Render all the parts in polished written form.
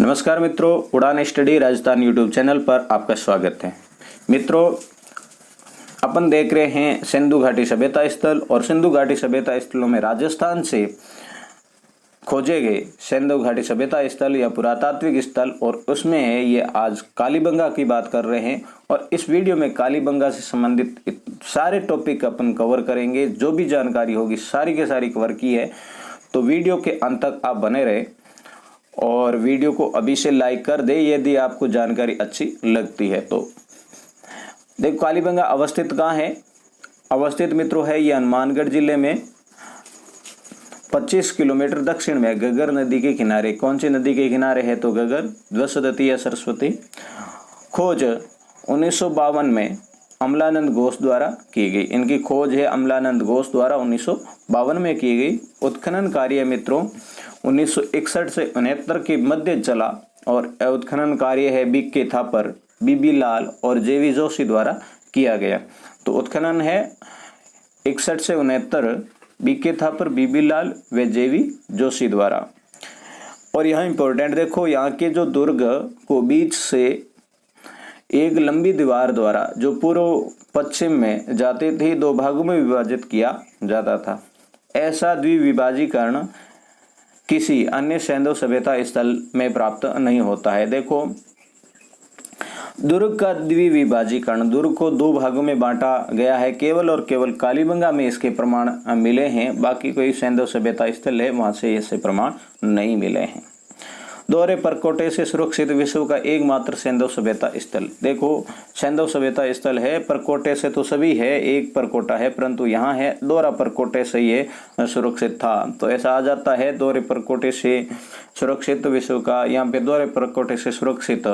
नमस्कार मित्रों, उड़ान स्टडी राजस्थान यूट्यूब चैनल पर आपका स्वागत है। मित्रों, अपन देख रहे हैं सिंधु घाटी सभ्यता स्थल और सिंधु घाटी सभ्यता स्थलों में राजस्थान से खोजे गए सिंधु घाटी सभ्यता स्थल या पुरातात्विक स्थल, और उसमें है ये आज कालीबंगा की बात कर रहे हैं। और इस वीडियो में कालीबंगा से संबंधित सारे टॉपिक अपन कवर करेंगे। जो भी जानकारी होगी सारी के सारी कवर की है, तो वीडियो के अंत तक आप बने रहे और वीडियो को अभी से लाइक कर दे यदि आपको जानकारी अच्छी लगती है तो। देखो, कालीबंगा अवस्थित कहाँ है? अवस्थित मित्रों है ये हनुमानगढ़ जिले में 25 किलोमीटर दक्षिण में गगर नदी के किनारे। कौन सी नदी के किनारे है? तो गगर, द्वसदती या सरस्वती। खोज 1952 में अमलानंद घोष द्वारा की गई। इनकी खोज है अमलानंद घोष द्वारा 1952 में की गई। उत्खनन कार्य मित्रों 1961 से 69 के मध्य चला और उत्खनन कार्य है बीके थापर, बीबी लाल और जेवी जोशी द्वारा किया गया। तो उत्खनन है 61 से 69 बीके थापर, बीबी लाल व जेवी जोशी द्वारा। और यहाँ इंपॉर्टेंट देखो, यहाँ के जो दुर्ग को बीच से एक लंबी दीवार द्वारा जो पूर्व पश्चिम में जाते थे दो भागों में विभाजित किया जाता था। ऐसा द्विविभाजीकरण किसी अन्य सिंधु सभ्यता स्थल में प्राप्त नहीं होता है। देखो, दुर्ग का द्विविभाजीकरण, दुर्ग को दो भागों में बांटा गया है केवल और केवल कालीबंगा में इसके प्रमाण मिले हैं। बाकी कोई सिंधु सभ्यता स्थल है वहां से ऐसे प्रमाण नहीं मिले हैं। दोहरे परकोटे से सुरक्षित विश्व का एकमात्र सिंधु सभ्यता स्थल। देखो, सिंधु सभ्यता स्थल है, परकोटे से तो सभी है, एक परकोटा है, परंतु यहाँ है दोहरा परकोटे से ये सुरक्षित था। तो ऐसा आ जाता है दोहरे परकोटे से सुरक्षित विश्व का, यहाँ पे दोहरे परकोटे से सुरक्षित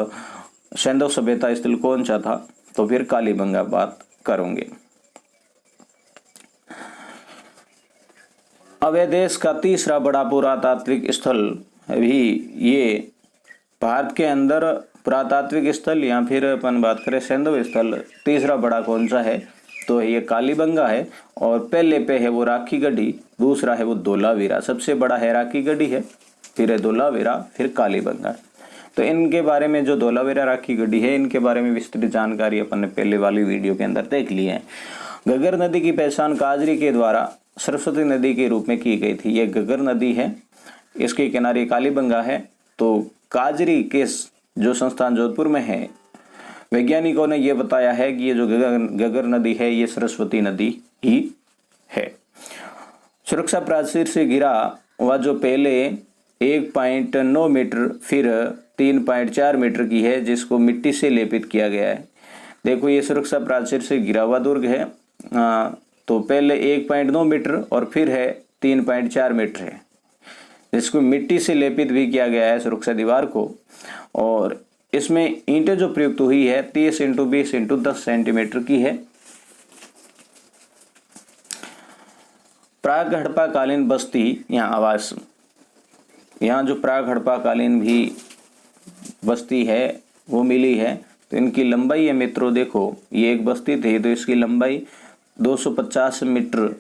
सिंधु सभ्यता स्थल कौन सा था? तो फिर कालीबंगा बात करेंगे। अब देश का तीसरा बड़ा पुरातात्विक स्थल भी ये भारत के अंदर पुरातात्विक स्थल, या फिर अपन बात करें सिंधु स्थल, तीसरा बड़ा कौन सा है? तो ये कालीबंगा है। और पहले पे है वो राखी गढ़ी, दूसरा है वो धोलावीरा। सबसे बड़ा है राखी गढ़ी है, फिर है धोलावीरा, फिर कालीबंगा। तो इनके बारे में जो धोलावीरा राखी गढ़ी है, इनके बारे में विस्तृत जानकारी अपन ने पहले वाली वीडियो के अंदर देख ली है। गगर नदी की पहचान काजरी के द्वारा सरस्वती नदी के रूप में की गई थी। ये गगर नदी है, इसके किनारे कालीबंगा है। तो काजरी के जो संस्थान जोधपुर में है, वैज्ञानिकों ने यह बताया है कि ये जो गगर नदी है ये सरस्वती नदी ही है। सुरक्षा प्राचीर से घिरा हुआ जो पहले 1.9 मीटर फिर 3.4 मीटर की है, जिसको मिट्टी से लेपित किया गया है। देखो, ये सुरक्षा प्राचीर से घिरा हुआ दुर्ग है। तो पहले 1.9 मीटर और फिर है 3.4 मीटर है, जिसको मिट्टी से लेपित भी किया गया है सुरक्षा दीवार को। और इसमें ईंटें जो प्रयुक्त हुई है 30 × 20 × 10 सेंटीमीटर की है। प्राग हड़प्पा कालीन बस्ती यहाँ आवास, यहाँ जो प्राग हड़प्पा कालीन भी बस्ती है वो मिली है। तो इनकी लंबाई है मित्रों, देखो ये एक बस्ती थी तो इसकी लंबाई 250 मीटर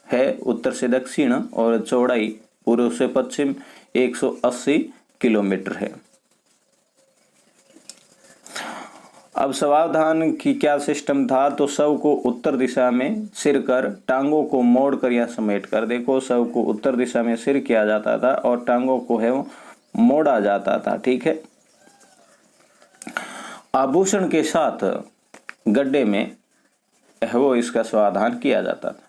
है उत्तर से दक्षिण, और चौड़ाई पूर्व से पश्चिम 180 किलोमीटर है। अब शवाधान की क्या सिस्टम था? तो शव को उत्तर दिशा में सिर कर, टांगों को मोड़ कर या समेट कर। देखो, शव को उत्तर दिशा में सिर किया जाता था और टांगों को है वो मोड़ा जाता था। ठीक है। आभूषण के साथ गड्ढे में वो इसका शवाधान किया जाता था।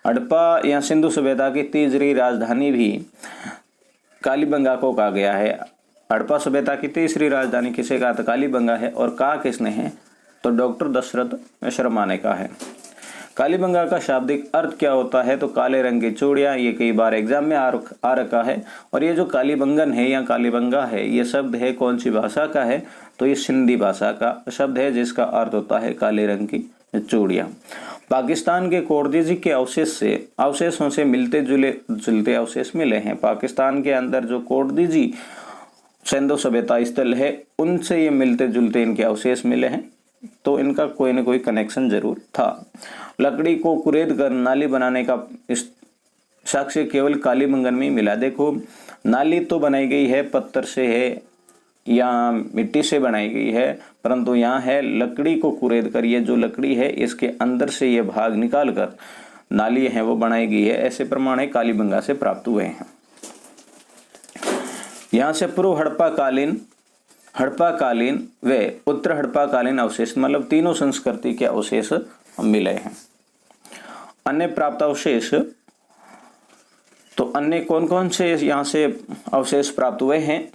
हड़प्पा या सिंधु सभ्यता की तीसरी राजधानी भी कालीबंगा को कहा गया है। हड़प्पा सभ्यता की तीसरी राजधानी किसे कहा? तो कालीबंगा है। और कहा किसने है? तो डॉक्टर दशरथ शर्मा ने कहा है। कालीबंगा का शाब्दिक अर्थ क्या होता है? तो काले रंग की चूड़ियां। ये कई बार एग्जाम में आ रखा है। और ये जो कालीबंगन है या कालीबंगा है, ये शब्द है कौन सी भाषा का है? तो ये सिंधी भाषा का शब्द है, जिसका अर्थ होता है काले रंग की चूड़ियां। पाकिस्तान के कोर्दिजी के अवशेषों से मिलते जुलते अवशेष मिले हैं। पाकिस्तान के अंदर जो कोर्दिजी सिंधु सभ्यता स्थल है, उनसे ये मिलते जुलते इनके अवशेष मिले हैं। तो इनका कोई न कोई कनेक्शन जरूर था। लकड़ी को कुरेद कर नाली बनाने का साक्ष्य केवल कालीबंगन में ही मिला। देखो, नाली तो बनाई गई है, पत्थर से है, यहाँ मिट्टी से बनाई गई है, परंतु यहाँ है लकड़ी को कुरेद कर, ये जो लकड़ी है इसके अंदर से ये भाग निकाल कर नाली है वो बनाई गई है। ऐसे प्रमाण है कालीबंगा से प्राप्त हुए हैं। यहाँ से पूर्व हड़प्पाकालीन व उत्तर हड़प्पाकालीन अवशेष, मतलब तीनों संस्कृति के अवशेष मिले हैं। अन्य प्राप्त अवशेष, तो अन्य कौन कौन से यहाँ से अवशेष प्राप्त हुए हैं,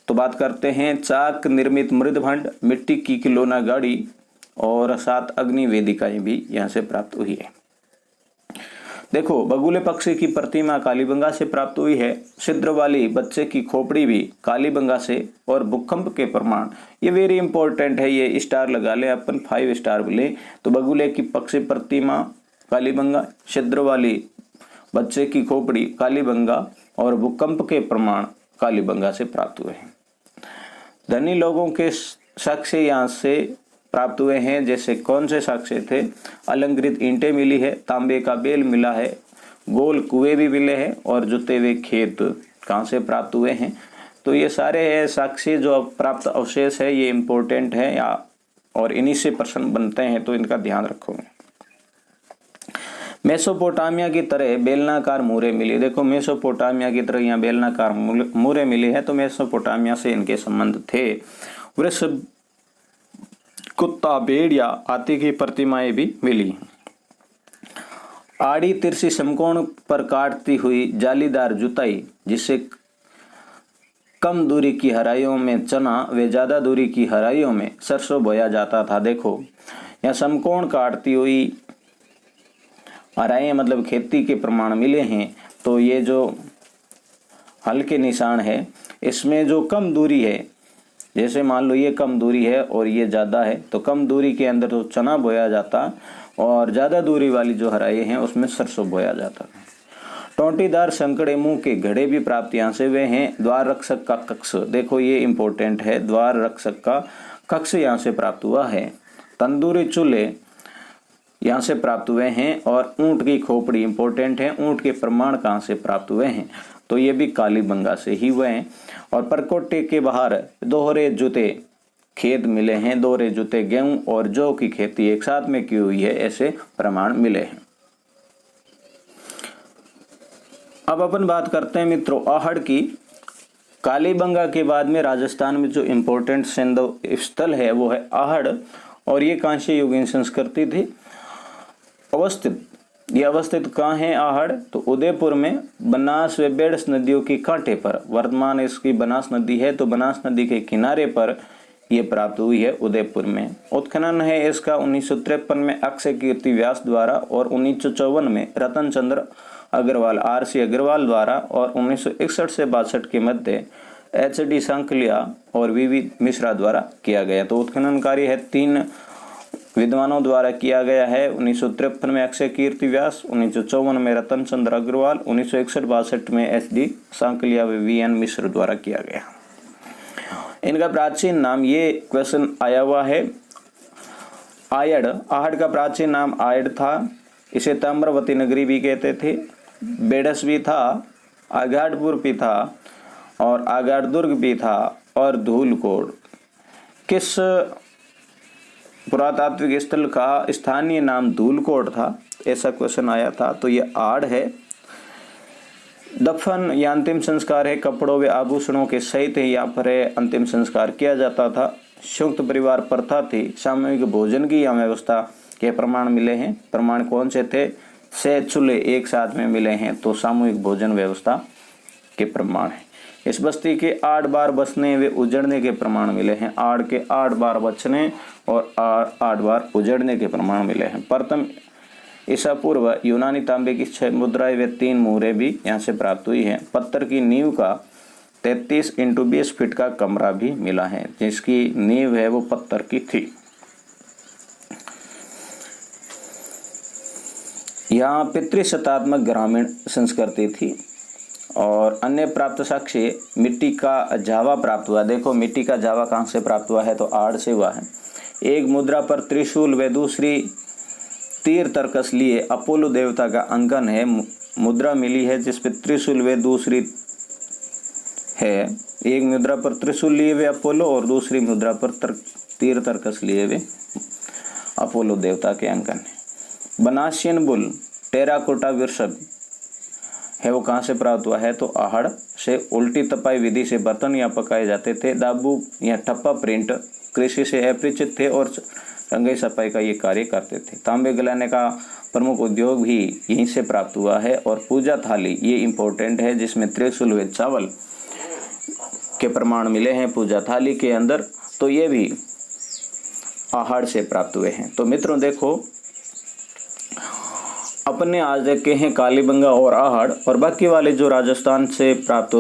तो बात करते हैं चाक निर्मित मृदभंड, मिट्टी की खिलौना गाड़ी और 7 अग्नि वेदिकाएं भी यहाँ से प्राप्त हुई है। देखो, बगुले पक्षी की प्रतिमा कालीबंगा से प्राप्त हुई है। छिद्र वाली बच्चे की खोपड़ी भी कालीबंगा से, और भूकंप के प्रमाण, ये वेरी इंपॉर्टेंट है, ये स्टार लगा ले अपन, 5 स्टार बोले तो बगुले की पक्षी प्रतिमा कालीबंगा, छिद्र वाली बच्चे की खोपड़ी कालीबंगा और भूकंप के प्रमाण कालीबंगा से प्राप्त हुए हैं। धनी लोगों के साक्ष्य यहाँ से प्राप्त हुए हैं। जैसे कौन से साक्ष्य थे, अलंकृत ईंटें मिली है, तांबे का बेल मिला है, गोल कुएं भी मिले हैं और जुते हुए खेत कहाँ से प्राप्त हुए हैं। तो ये सारे है साक्ष्य जो प्राप्त अवशेष है, ये इम्पोर्टेंट है या और इन्हीं से प्रश्न बनते हैं, तो इनका ध्यान रखो। मेसोपोटामिया की तरह बेलनाकार मूरे मिली। देखो, मेसोपोटामिया की तरह यहाँ बेलनाकार मूरे मिली है, तो मेसोपोटामिया से इनके संबंध थे। वृक्ष, कुत्ता, भेड़ या हाथी की प्रतिमाएं भी मिली। आड़ी तिरछी समकोण पर काटती हुई जालीदार जुताई, जिससे कम दूरी की हराइयों में चना व ज्यादा दूरी की हराइयों में सरसों बोया जाता था। देखो, यहाँ समकोण काटती हुई हराइयाँ मतलब खेती के प्रमाण मिले हैं। तो ये जो हल के निशान है, इसमें जो कम दूरी है, जैसे मान लो ये कम दूरी है और ये ज़्यादा है, तो कम दूरी के अंदर तो चना बोया जाता और ज़्यादा दूरी वाली जो हराई हैं उसमें सरसों बोया जाता। टोंटीदार संकड़े मुंह के घड़े भी प्राप्त यहाँ से हुए हैं। द्वार रक्षक का कक्ष, देखो ये इंपॉर्टेंट है, द्वार रक्षक का कक्ष यहाँ से प्राप्त हुआ है। तंदूरी चूल्हे यहाँ से प्राप्त हुए हैं और ऊंट की खोपड़ी इंपॉर्टेंट है। ऊंट के प्रमाण कहाँ से प्राप्त हुए हैं, तो ये भी कालीबंगा से ही हुए हैं। और परकोटे के बाहर दोहरे जूते खेत मिले हैं, दोहरे जूते गेहूं और जौ की खेती एक साथ में की हुई है, ऐसे प्रमाण मिले हैं। अब अपन बात करते हैं मित्रों आहड़ की। कालीबंगा के बाद में राजस्थान में जो इम्पोर्टेंट सैंधव स्थल है वो है आहड़, और ये कांस्य युगीन संस्कृति थी अवस्थित। ये अवस्थित कहाँ है आहड़, तो उदयपुर में बनास व बेड़स नदियों के कांटे पर, वर्तमान इसकी बनास नदी है तो बनास नदी के किनारे पर ये प्राप्त हुई है उदयपुर में। उत्खनन है इसका 1953 में अक्षय कीर्ति व्यास द्वारा और 1954 में रतन चंद्र अग्रवाल RC अग्रवाल द्वारा और 1961 से 62 के मध्य HD सांकलिया और VV मिश्रा द्वारा किया गया। तो उत्खनन कार्य है 3 विद्वानों द्वारा किया गया है। 1953 में अक्षय कीर्ति व्यास, 1954 में रतन चंद्र अग्रवाल, 1961-62 में HD सांकलिया व VN मिश्र द्वारा किया गया। इनका प्राचीन नाम, ये क्वेश्चन आया हुआ है, आयड़। आहड़ का प्राचीन नाम आयड़ था। इसे ताम्रवती नगरी भी कहते थे, बेड़स भी था, आगाड़पुर भी था और आगाड़दुर्ग भी था और धूलकोट। किस पुरातात्विक स्थल का स्थानीय नाम धूलकोट था, ऐसा क्वेश्चन आया था, तो ये आड़ है। दफन या अंतिम संस्कार है कपड़ों व आभूषणों के सहित यहाँ पर अंतिम संस्कार किया जाता था। संयुक्त परिवार प्रथा थी। सामूहिक भोजन की यहाँ व्यवस्था के प्रमाण मिले हैं। प्रमाण कौन से थे, 6 चूल्हे एक साथ में मिले हैं, तो सामूहिक भोजन व्यवस्था के प्रमाण है। इस बस्ती के 8 बार बसने व उजड़ने के प्रमाण मिले हैं। आड़ के 8 बार बचने और 8 बार उजड़ने के प्रमाण मिले हैं। प्रथम ईसा पूर्व यूनानी तांबे की 6 मुद्राएं व 3 मुहरें भी यहाँ से प्राप्त हुई हैं। पत्थर की नींव का 33 × 20 फीट का कमरा भी मिला है, जिसकी नींव है वो पत्थर की थी। यहाँ पितृसत्तात्मक ग्रामीण संस्कृति थी। और अन्य प्राप्त साक्ष्य मिट्टी का जावा प्राप्त हुआ। देखो, मिट्टी का जावा कहाँ से प्राप्त हुआ है, तो आड़ से हुआ है। एक मुद्रा पर त्रिशूल व दूसरी तीर तरकस लिए अपोलो देवता का अंकन है। मुद्रा मिली है जिसपे त्रिशूल व दूसरी है है, एक मुद्रा पर त्रिशूल लिए हुए अपोलो और दूसरी मुद्रा पर तीर तरकस लिए हुए अपोलो देवता के अंकन है। बनासियन बुल टेराकोटा वृषभ है, वो कहाँ से प्राप्त हुआ है? तो आहड़ से उल्टी तपाई विधि से बर्तन या पकाए जाते थे। दाबू या ठप्पा प्रिंट कृषि से अपरिचित थे और रंगाई सफाई का ये कार्य करते थे। तांबे गलाने का प्रमुख उद्योग भी यहीं से प्राप्त हुआ है। और पूजा थाली ये इम्पोर्टेंट है, जिसमें त्रिशूल व चावल के प्रमाण मिले हैं पूजा थाली के अंदर, तो ये भी आहड़ से प्राप्त हुए हैं। तो मित्रों देखो, अपने आज देखे हैं कालीबंगा और आहड़, और बाकी वाले जो राजस्थान से प्राप्त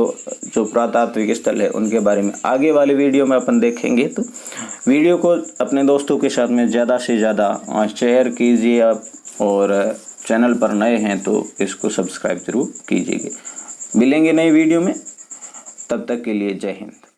जो पुरातात्विक स्थल है उनके बारे में आगे वाले वीडियो में अपन देखेंगे। तो वीडियो को अपने दोस्तों के साथ में ज़्यादा से ज़्यादा शेयर कीजिए आप, और चैनल पर नए हैं तो इसको सब्सक्राइब जरूर कीजिएगा। मिलेंगे नई वीडियो में, तब तक के लिए जय हिंद।